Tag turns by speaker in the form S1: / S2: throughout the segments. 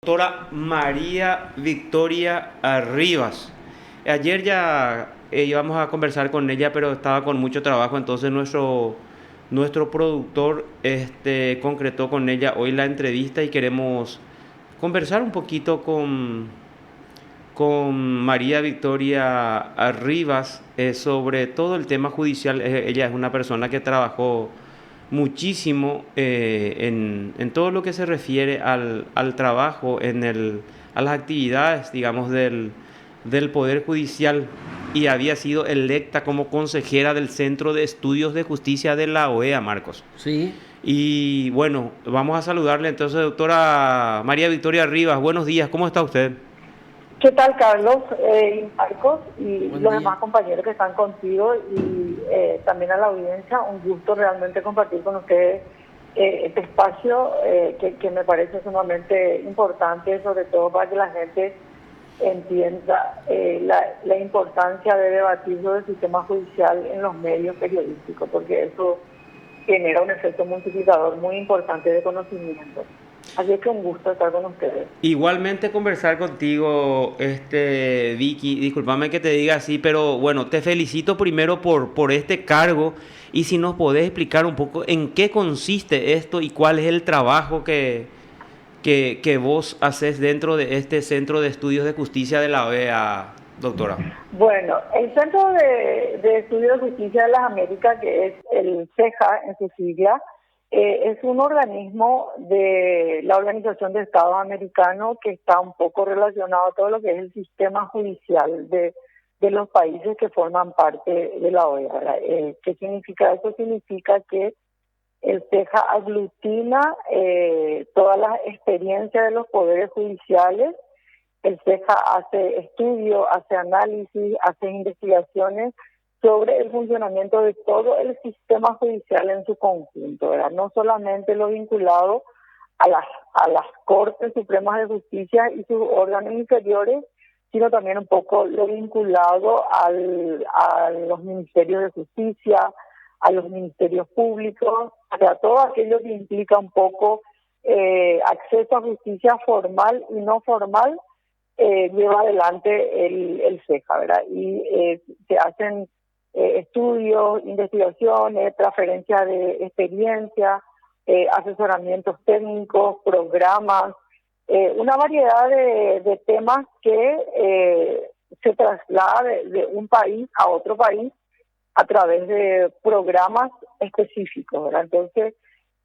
S1: Doctora María Victoria Arribas. Ayer ya íbamos a conversar con ella, pero estaba con mucho trabajo, entonces nuestro productor concretó con ella hoy la entrevista y queremos conversar un poquito con María Victoria Arribas sobre todo el tema judicial. Ella es una persona que trabajó muchísimo en todo lo que se refiere al trabajo, a las actividades, digamos, del Poder Judicial, y había sido electa como consejera del Centro de Estudios de Justicia de la OEA, Marcos.
S2: Sí,
S1: Y bueno, vamos a saludarle entonces, doctora María Victoria Rivas. Buenos días, ¿cómo está usted?
S3: ¿Qué tal, Carlos y Marcos y
S2: buen
S3: los
S2: día.
S3: demás compañeros que están contigo y también a la audiencia? Un gusto realmente compartir con ustedes este espacio que me parece sumamente importante, sobre todo para que la gente entienda la importancia de debatir sobre el sistema judicial en los medios periodísticos, porque eso genera un efecto multiplicador muy importante de conocimiento. Así es que un gusto estar con ustedes.
S1: Igualmente conversar contigo, Vicky, discúlpame que te diga así, pero bueno, te felicito primero por este cargo, y si nos podés explicar un poco en qué consiste esto y cuál es el trabajo que vos haces dentro de este Centro de Estudios de Justicia de la OEA, doctora.
S3: Bueno, el Centro de Estudios de Justicia de las Américas, que es el CEJA en su sigla, es un organismo de la Organización de Estados Americanos que está un poco relacionado a todo lo que es el sistema judicial de los países que forman parte de la OEA, ¿verdad? ¿Qué significa eso? Significa que el CEJA aglutina todas las experiencias de los poderes judiciales. El CEJA hace estudios, hace análisis, hace investigaciones sobre el funcionamiento de todo el sistema judicial en su conjunto, ¿verdad? No solamente lo vinculado a las Cortes Supremas de Justicia y sus órganos inferiores, sino también un poco lo vinculado a los ministerios de justicia, a los ministerios públicos, o sea, todo aquello que implica un poco acceso a justicia formal y no formal. Lleva adelante el CEJA, ¿verdad? Y se hacen estudios, investigaciones, transferencia de experiencia, asesoramientos técnicos, programas, una variedad de temas que se traslada de un país a otro país a través de programas específicos, ¿verdad? Entonces,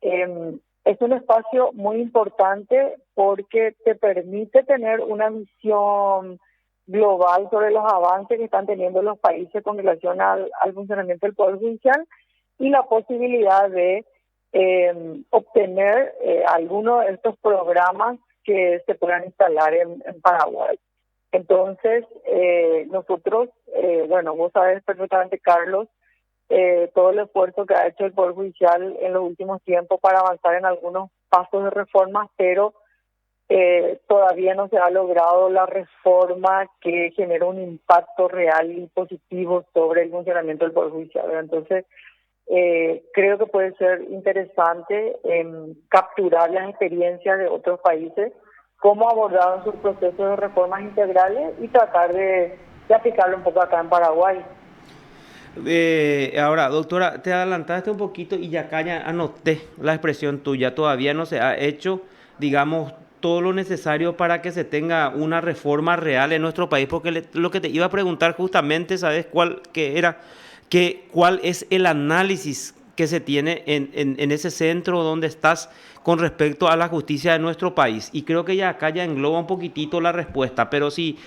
S3: es un espacio muy importante porque te permite tener una visión global sobre los avances que están teniendo los países con relación al funcionamiento del Poder Judicial y la posibilidad de obtener algunos de estos programas que se puedan instalar en Paraguay. Entonces, nosotros, bueno, vos sabés perfectamente, Carlos, todo el esfuerzo que ha hecho el Poder Judicial en los últimos tiempos para avanzar en algunos pasos de reformas, pero todavía no se ha logrado la reforma que genera un impacto real y positivo sobre el funcionamiento del Poder Judicial. Entonces, creo que puede ser interesante capturar las experiencias de otros países, cómo abordaron sus procesos de reformas integrales y tratar de aplicarlo un poco acá en Paraguay.
S1: Ahora, doctora, te adelantaste un poquito y ya acá ya anoté la expresión tuya. Todavía no se ha hecho, digamos, todo lo necesario para que se tenga una reforma real en nuestro país, porque lo que te iba a preguntar justamente, ¿sabes cuál que era? ¿Cuál es el análisis que se tiene en ese centro donde estás con respecto a la justicia de nuestro país? Y creo que ya acá ya engloba un poquitito la respuesta, pero si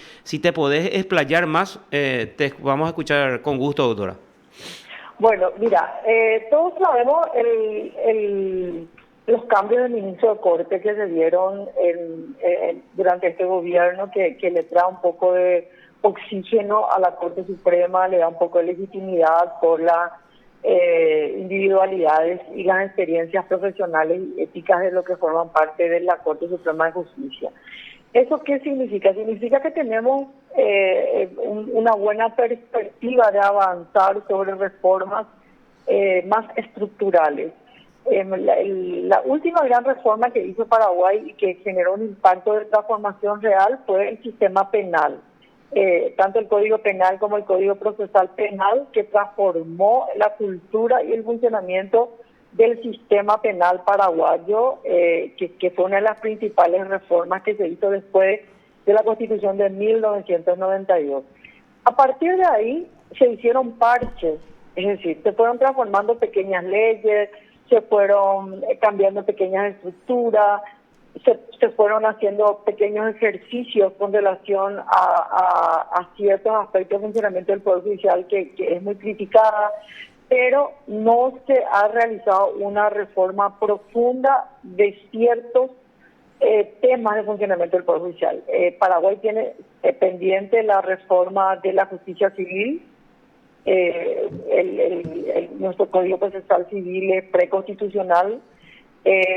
S1: te podés explayar más, te vamos a escuchar con gusto, doctora.
S3: Bueno, mira, todos sabemos los cambios de ministro de Corte que se dieron durante este gobierno, que le trae un poco de oxígeno a la Corte Suprema, le da un poco de legitimidad por las individualidades y las experiencias profesionales y éticas de lo que forman parte de la Corte Suprema de Justicia. ¿Eso qué significa? Significa que tenemos una buena perspectiva de avanzar sobre reformas más estructurales. La última gran reforma que hizo Paraguay y que generó un impacto de transformación real fue el sistema penal. Tanto el Código Penal como el Código Procesal Penal, que transformó la cultura y el funcionamiento del sistema penal paraguayo, que fue una de las principales reformas que se hizo después de la Constitución de 1992. A partir de ahí se hicieron parches, es decir, se fueron transformando pequeñas leyes, se fueron cambiando pequeñas estructuras, se fueron haciendo pequeños ejercicios con relación a ciertos aspectos de funcionamiento del Poder Judicial que es muy criticada, pero no se ha realizado una reforma profunda de ciertos temas de funcionamiento del Poder Judicial. Paraguay tiene pendiente la reforma de la justicia civil. Nuestro Código Procesal Civil es preconstitucional.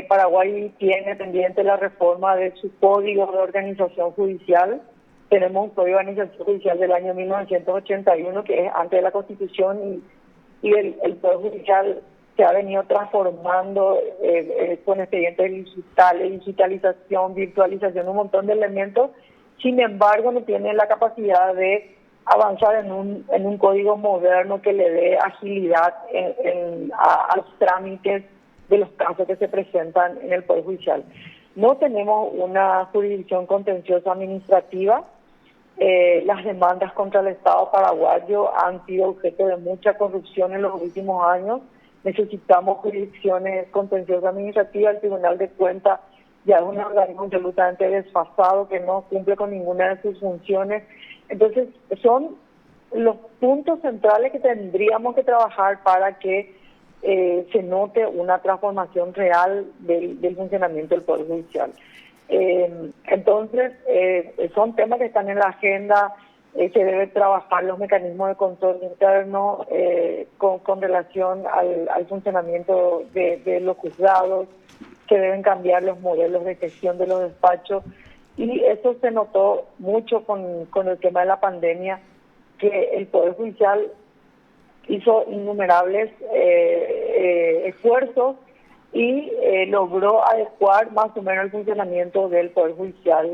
S3: Paraguay tiene pendiente la reforma de su Código de Organización Judicial. Tenemos un Código de Organización Judicial del año 1981, que es antes de la Constitución, y el Poder Judicial se ha venido transformando con expedientes digitales, digitalización, virtualización, un montón de elementos. Sin embargo, no tiene la capacidad de avanzar en un código moderno que le dé agilidad a los trámites de los casos que se presentan en el Poder Judicial. No tenemos una jurisdicción contenciosa administrativa. Las demandas contra el Estado paraguayo han sido objeto de mucha corrupción en los últimos años. Necesitamos jurisdicciones contenciosas administrativas. El Tribunal de Cuentas ya es un organismo absolutamente desfasado que no cumple con ninguna de sus funciones. Entonces, son los puntos centrales que tendríamos que trabajar para que se note una transformación real del funcionamiento del Poder Judicial. Entonces, son temas que están en la agenda. Se debe trabajar los mecanismos de control interno con relación al funcionamiento de los juzgados. Se deben cambiar los modelos de gestión de los despachos, y eso se notó mucho con el tema de la pandemia, que el Poder Judicial hizo innumerables esfuerzos y logró adecuar más o menos el funcionamiento del Poder Judicial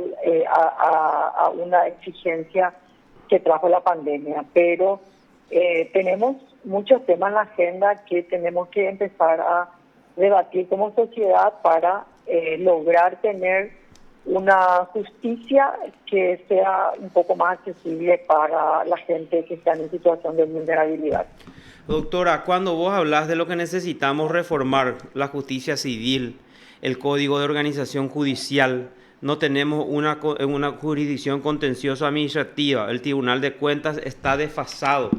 S3: a una exigencia que trajo la pandemia. Pero tenemos muchos temas en la agenda que tenemos que empezar a debatir como sociedad para lograr tener una justicia que sea un poco más accesible para la gente que está en situación de vulnerabilidad.
S1: Doctora, cuando vos hablas de lo que necesitamos reformar, la justicia civil, el Código de Organización Judicial, no tenemos una jurisdicción contenciosa administrativa, el Tribunal de Cuentas está desfasado.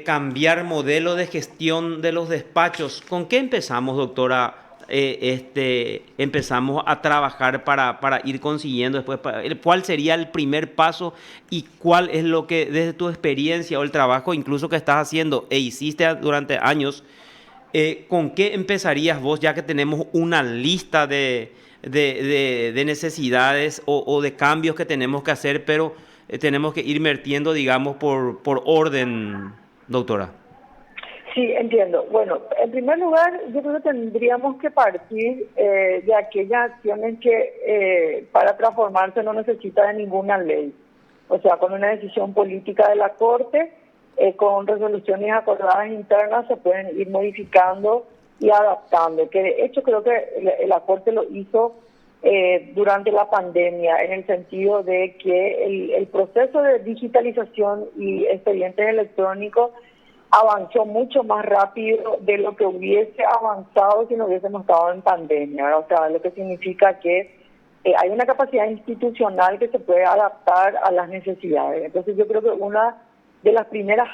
S1: Cambiar modelo de gestión de los despachos, ¿con qué empezamos, doctora? Empezamos a trabajar para ir consiguiendo después, ¿cuál sería el primer paso y cuál es lo que desde tu experiencia o el trabajo incluso que estás haciendo e hiciste durante años, con qué empezarías vos, ya que tenemos una lista de necesidades o de cambios que tenemos que hacer, pero tenemos que ir vertiendo, digamos, por orden, doctora?
S3: Sí, entiendo. Bueno, en primer lugar, yo creo que tendríamos que partir de aquellas acciones que para transformarse no necesita de ninguna ley. O sea, con una decisión política de la Corte, con resoluciones acordadas internas, se pueden ir modificando y adaptando. Que de hecho creo que la Corte lo hizo durante la pandemia, en el sentido de que el proceso de digitalización y expedientes electrónicos avanzó mucho más rápido de lo que hubiese avanzado si no hubiésemos estado en pandemia, ¿verdad? O sea, lo que significa que hay una capacidad institucional que se puede adaptar a las necesidades. Entonces yo creo que una de las primeras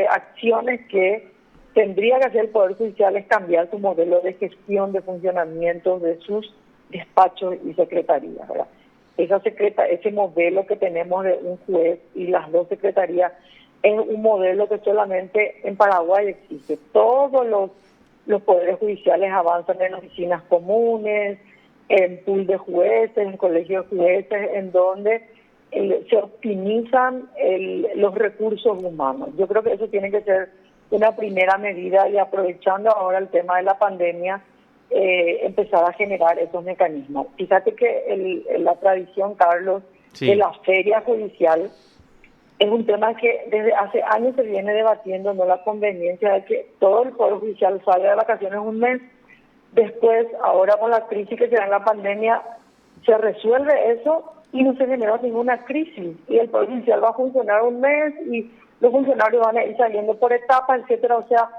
S3: acciones que tendría que hacer el Poder Judicial es cambiar su modelo de gestión, de funcionamiento de sus despachos y secretarías, ¿verdad? Ese modelo que tenemos de un juez y las dos secretarías es un modelo que solamente en Paraguay existe. Todos los poderes judiciales avanzan en oficinas comunes, en pool de jueces, en colegios de jueces, en donde se optimizan los recursos humanos. Yo creo que eso tiene que ser una primera medida y aprovechando ahora el tema de la pandemia, empezar a generar esos mecanismos. Fíjate que la tradición, Carlos,
S1: Sí.
S3: de la feria judicial es un tema que desde hace años se viene debatiendo, no la conveniencia de que todo el Poder Judicial salga de vacaciones un mes. Después, ahora con la crisis que se da en la pandemia, se resuelve eso y no se genera ninguna crisis. Y el Poder Judicial va a funcionar un mes y los funcionarios van a ir saliendo por etapas, etcétera. O sea,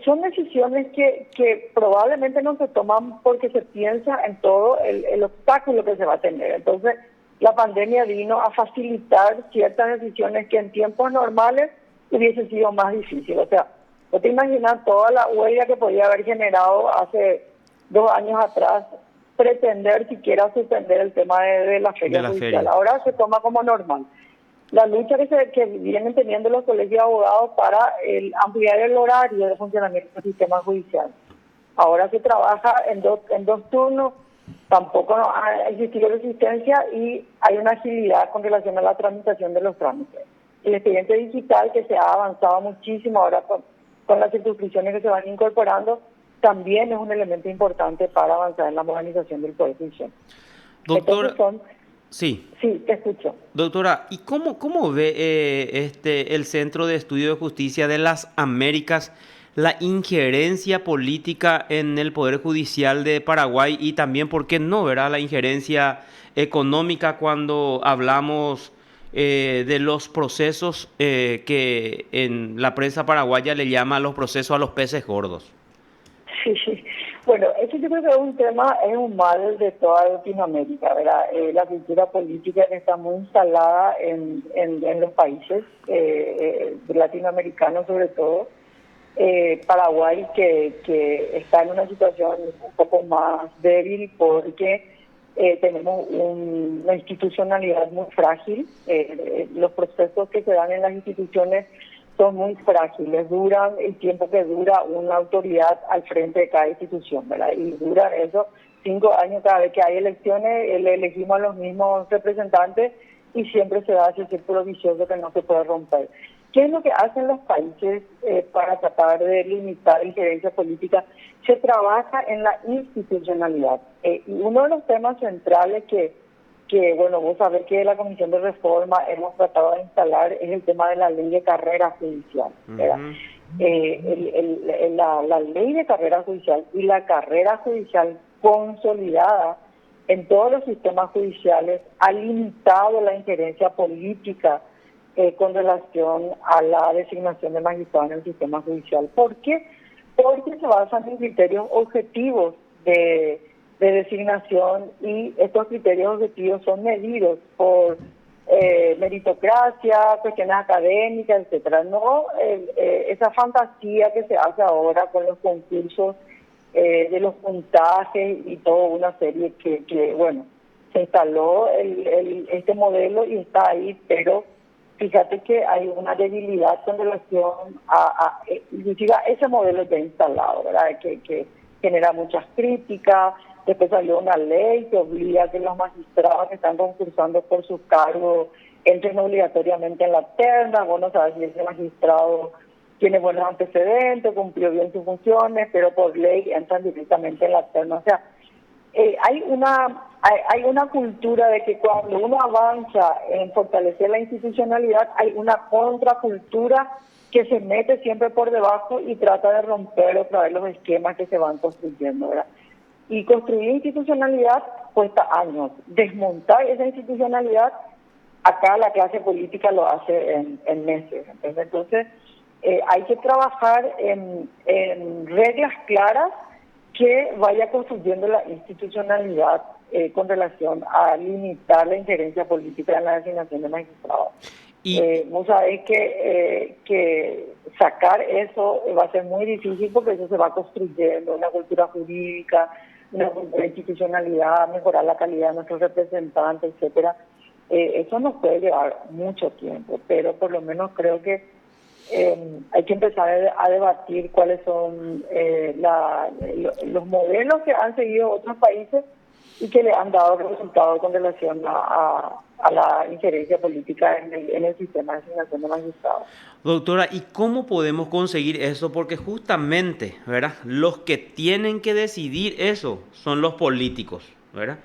S3: son decisiones que probablemente no se toman porque se piensa en todo el obstáculo que se va a tener. Entonces, la pandemia vino a facilitar ciertas decisiones que en tiempos normales hubiese sido más difícil. O sea, no te imaginas toda la huella que podía haber generado hace 2 años atrás pretender siquiera suspender el tema de la feria judicial. Ahora se toma como normal. La lucha que vienen teniendo los colegios de abogados para ampliar el horario de funcionamiento del sistema judicial. Ahora se trabaja en dos turnos, tampoco ha existido resistencia y hay una agilidad con relación a la tramitación de los trámites. El expediente digital, que se ha avanzado muchísimo ahora con las circunscripciones que se van incorporando, también es un elemento importante para avanzar en la modernización del Poder Judicial.
S1: Doctora, sí,
S3: te escucho.
S1: Doctora, ¿y cómo ve el Centro de Estudio de Justicia de las Américas la injerencia política en el Poder Judicial de Paraguay y también, por qué no, ¿verdad?, la injerencia económica cuando hablamos de los procesos que en la prensa paraguaya le llama los procesos a los peces gordos?
S3: Sí. Bueno, eso yo creo que es un mal de toda Latinoamérica, ¿verdad? La cultura política está muy instalada en los países latinoamericanos, sobre todo. Paraguay, que está en una situación un poco más débil porque tenemos una institucionalidad muy frágil. Los procesos que se dan en las instituciones son muy frágiles, duran el tiempo que dura una autoridad al frente de cada institución, ¿verdad? Y duran eso 5 años cada vez que hay elecciones, le elegimos a los mismos representantes y siempre se da ese círculo vicioso que no se puede romper. ¿Qué es lo que hacen los países para tratar de limitar la injerencia política? Se trabaja en la institucionalidad. Y uno de los temas centrales que bueno, vos sabés que la Comisión de Reforma hemos tratado de instalar es el tema de la ley de carrera judicial, ¿verdad? La ley de carrera judicial y la carrera judicial consolidada en todos los sistemas judiciales ha limitado la injerencia política con relación a la designación de magistrados en el sistema judicial. ¿Por qué? Porque se basan en criterios objetivos de designación y estos criterios objetivos son medidos por meritocracia, cuestiones académicas, etcétera. No esa fantasía que se hace ahora con los concursos de los puntajes y toda una serie que bueno, se instaló este modelo y está ahí, pero fíjate que hay una debilidad con relación a inclusive a ese modelo ya instalado, ¿verdad? Que genera muchas críticas. Después salió una ley que obliga a que los magistrados que están concursando por sus cargos entren obligatoriamente en la terna. Vos no sabes si ese magistrado tiene buenos antecedentes, cumplió bien sus funciones, pero por ley entran directamente en la terna. O sea, hay una cultura de que cuando uno avanza en fortalecer la institucionalidad, hay una contracultura que se mete siempre por debajo y trata de romper otra vez los esquemas que se van construyendo, ¿verdad? Y construir institucionalidad cuesta años. Desmontar esa institucionalidad, acá la clase política lo hace en meses. Entonces hay que trabajar en reglas claras que vaya construyendo la institucionalidad con relación a limitar la injerencia política en la designación de magistrados. Vos sabés que sacar eso va a ser muy difícil porque eso se va construyendo, una cultura jurídica, una institucionalidad, mejorar la calidad de nuestros representantes, etcétera. Eso nos puede llevar mucho tiempo, pero por lo menos creo que hay que empezar a debatir cuáles son los modelos que han seguido otros países y que le han dado resultados con relación a la injerencia política en el sistema de designación de magistrados.
S1: Doctora, ¿y cómo podemos conseguir eso? Porque justamente, ¿verdad? Los que tienen que decidir eso son los políticos, ¿verdad?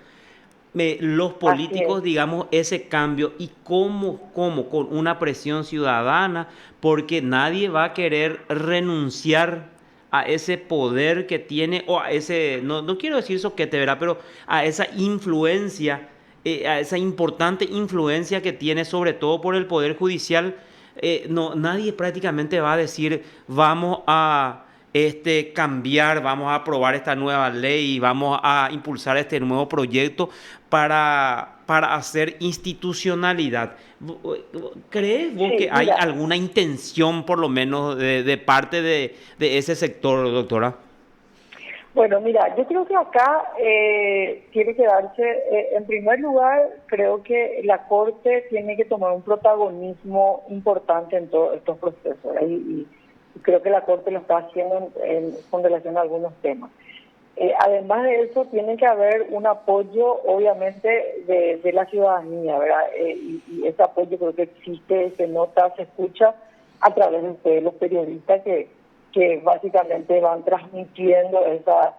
S1: Los
S3: Así es.
S1: políticos, digamos, ese cambio y cómo, con una presión ciudadana, porque nadie va a querer renunciar a ese poder que tiene, o a ese, no quiero decir soquete, ¿verdad? Pero a esa influencia, a esa importante influencia que tiene, sobre todo por el Poder Judicial. No, nadie prácticamente va a decir, vamos a cambiar, vamos a aprobar esta nueva ley, vamos a impulsar este nuevo proyecto para hacer institucionalidad. ¿Crees vos
S3: Sí,
S1: que hay
S3: mira,
S1: alguna intención, por lo menos, de parte de ese sector, doctora?
S3: bueno, mira, yo creo que acá tiene que darse, en primer lugar, creo que la Corte tiene que tomar un protagonismo importante en todos estos procesos, ¿verdad? Y creo que la Corte lo está haciendo con relación a algunos temas. Además de eso, tiene que haber un apoyo, obviamente, de la ciudadanía, ¿verdad? Y ese apoyo creo que existe, se nota, se escucha a través de ustedes, los periodistas que básicamente van transmitiendo esa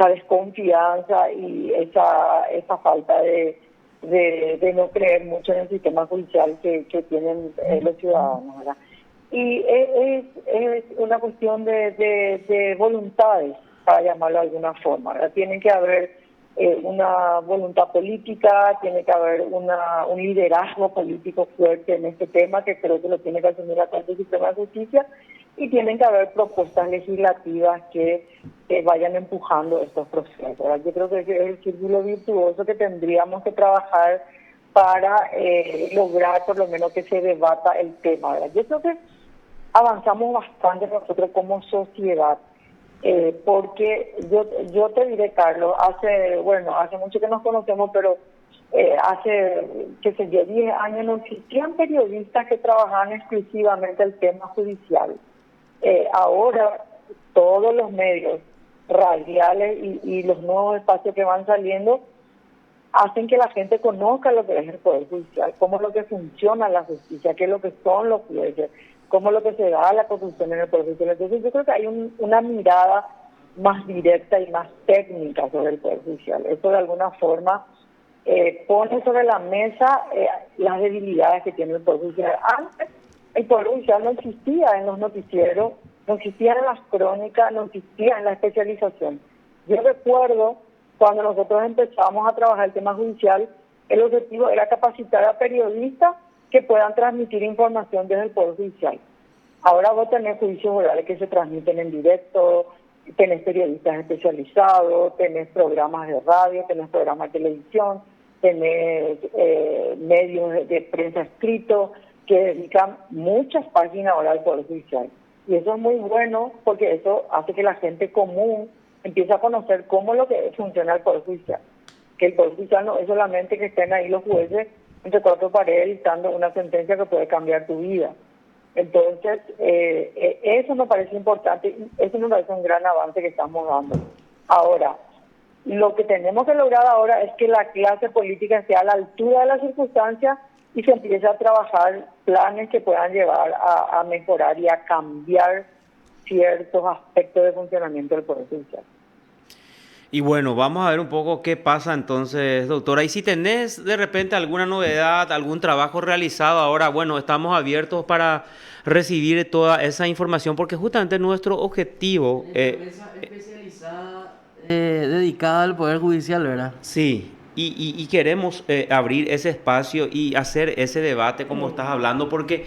S3: desconfianza y esa falta de no creer mucho en el sistema judicial que tienen los ciudadanos, ¿verdad? Y es una cuestión de voluntades, para llamarlo de alguna forma, ¿verdad? Tiene que haber una voluntad política, tiene que haber un liderazgo político fuerte en este tema, que creo que lo tiene que asumir la Corte Suprema de Justicia, y tienen que haber propuestas legislativas que vayan empujando estos procesos, ¿verdad? Yo creo que es el círculo virtuoso que tendríamos que trabajar para lograr por lo menos que se debata el tema, ¿verdad? Yo creo que avanzamos bastante nosotros como sociedad, porque yo te diré, Carlos, hace mucho que nos conocemos, pero hace, qué sé yo, 10 años no existían periodistas que trabajaban exclusivamente el tema judicial. Ahora todos los medios radiales y los nuevos espacios que van saliendo hacen que la gente conozca lo que es el Poder Judicial, cómo es lo que funciona la justicia, qué es lo que son los jueces, cómo es lo que se da a la construcción en el Poder Judicial. Entonces yo creo que hay una mirada más directa y más técnica sobre el Poder Judicial. Eso de alguna forma pone sobre la mesa las debilidades que tiene el Poder Judicial. Antes el Poder Judicial no existía en los noticieros, no existía en las crónicas, no existía en la especialización. Yo recuerdo cuando nosotros empezamos a trabajar el tema judicial, el objetivo era capacitar a periodistas que puedan transmitir información desde el Poder Judicial. Ahora vos tenés juicios orales que se transmiten en directo, tenés periodistas especializados, tenés programas de radio, tenés programas de televisión, tenés medios de prensa escritos que dedican muchas páginas ahora al Poder Judicial. Y eso es muy bueno porque eso hace que la gente común empiece a conocer cómo lo que funciona el Poder Judicial. Que el Poder Judicial no es solamente que estén ahí los jueces entre cuatro paredes dictando una sentencia que puede cambiar tu vida. Entonces, eso me parece importante, eso me parece un gran avance que estamos dando. Ahora, lo que tenemos que lograr ahora es que la clase política esté a la altura de las circunstancias y se empiece a trabajar planes que puedan llevar a mejorar y a cambiar ciertos aspectos de funcionamiento del Poder Judicial.
S1: Y bueno, vamos a ver un poco qué pasa entonces, doctora. Y si tenés de repente alguna novedad, algún trabajo realizado ahora, bueno, estamos abiertos para recibir toda esa información porque justamente nuestro objetivo...
S2: Empresa especializada dedicada al Poder Judicial, ¿verdad?
S1: Sí, y queremos abrir ese espacio y hacer ese debate como estás hablando porque...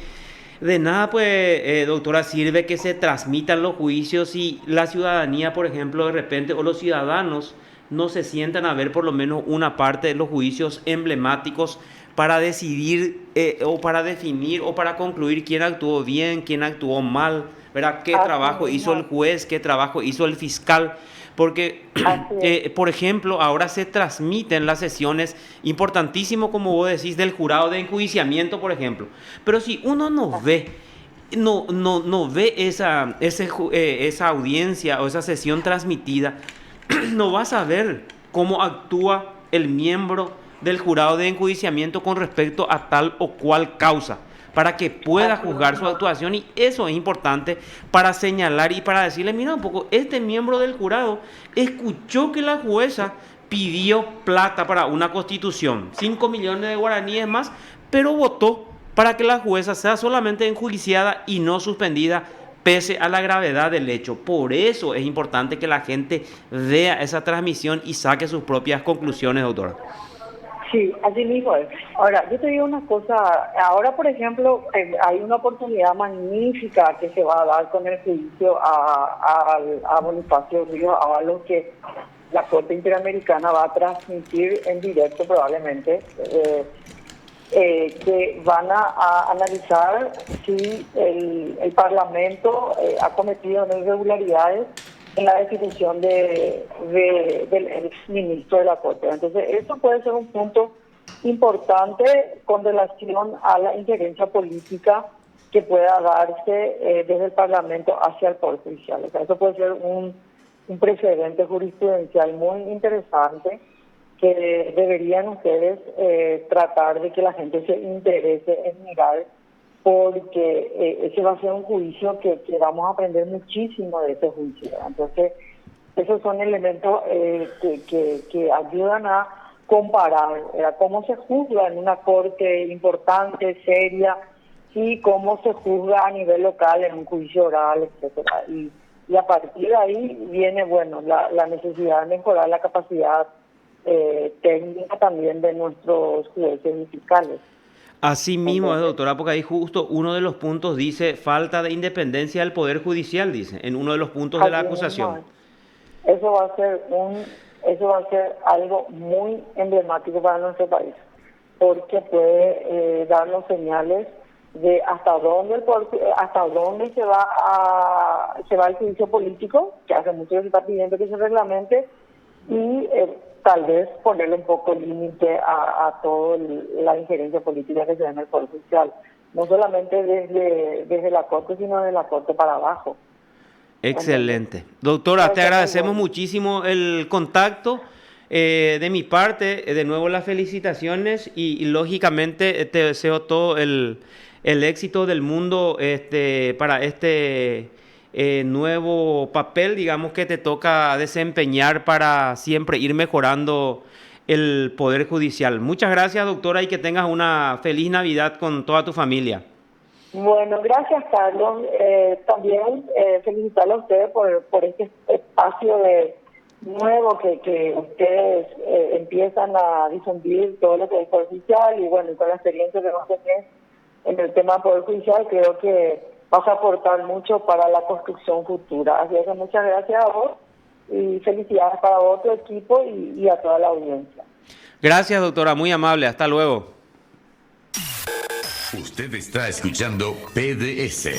S1: De nada, pues, doctora, sirve que se transmitan los juicios y la ciudadanía, por ejemplo, de repente, o los ciudadanos no se sientan a ver por lo menos una parte de los juicios emblemáticos para decidir o para definir o para concluir quién actuó bien, quién actuó mal, ¿verdad? ¿Qué trabajo hizo el juez? ¿Qué trabajo hizo el fiscal? Porque, por ejemplo, ahora se transmiten las sesiones, importantísimo, como vos decís, del jurado de enjuiciamiento, por ejemplo. Pero si uno no ve esa audiencia o esa sesión transmitida, no vas a ver cómo actúa el miembro del jurado de enjuiciamiento con respecto a tal o cual causa, para que pueda juzgar su actuación, y eso es importante para señalar y para decirle, mira un poco, este miembro del jurado escuchó que la jueza pidió plata para una constitución, 5 millones de guaraníes más, pero votó para que la jueza sea solamente enjuiciada y no suspendida pese a la gravedad del hecho. Por eso es importante que la gente vea esa transmisión y saque sus propias conclusiones, doctora.
S3: Sí, así mismo es. Ahora, yo te digo una cosa. Ahora, por ejemplo, hay una oportunidad magnífica que se va a dar con el juicio a Bonifacio Ríos Ábalos, que la Corte Interamericana va a transmitir en directo probablemente, que van a analizar si el Parlamento ha cometido irregularidades en la destitución del ex ministro de la Corte. Entonces, esto puede ser un punto importante con relación a la injerencia política que pueda darse desde el Parlamento hacia el Poder Judicial. O sea, eso puede ser un precedente jurisprudencial muy interesante que deberían ustedes tratar de que la gente se interese en mirar, porque ese va a ser un juicio que vamos a aprender muchísimo de ese juicio. Entonces, esos son elementos que ayudan a comparar cómo se juzga en una corte importante, seria, y cómo se juzga a nivel local en un juicio oral, etcétera. Y a partir de ahí viene, bueno, la necesidad de mejorar la capacidad técnica también de nuestros jueces y fiscales.
S1: Así mismo es, doctora, porque ahí justo uno de los puntos dice falta de independencia del Poder Judicial, dice, en uno de los puntos de la acusación.
S3: Eso va a ser algo muy emblemático para nuestro país, porque puede darnos señales de hasta dónde se va el juicio político, que hace mucho que se está pidiendo que se reglamente, y tal vez ponerle un poco límite a toda la injerencia política que se da en el Poder Judicial, no solamente desde la Corte, sino de la Corte para abajo.
S1: Excelente. Doctora, te agradecemos muchísimo el contacto. De mi parte, de nuevo las felicitaciones y lógicamente te deseo todo el éxito del mundo para este nuevo papel, digamos, que te toca desempeñar para siempre ir mejorando el Poder Judicial. Muchas gracias, doctora, y que tengas una feliz Navidad con toda tu familia.
S3: Bueno, gracias, Carlos. También felicitarle a ustedes por este espacio nuevo que ustedes empiezan a difundir todo lo que es Poder Judicial, y bueno, con la experiencia que vos tenés en el tema del Poder Judicial, creo que vas a aportar mucho para la construcción futura. Así que muchas gracias a vos y felicidades para vos, tu equipo y a toda la audiencia.
S1: Gracias, doctora, muy amable. Hasta luego.
S4: Usted está escuchando PDS.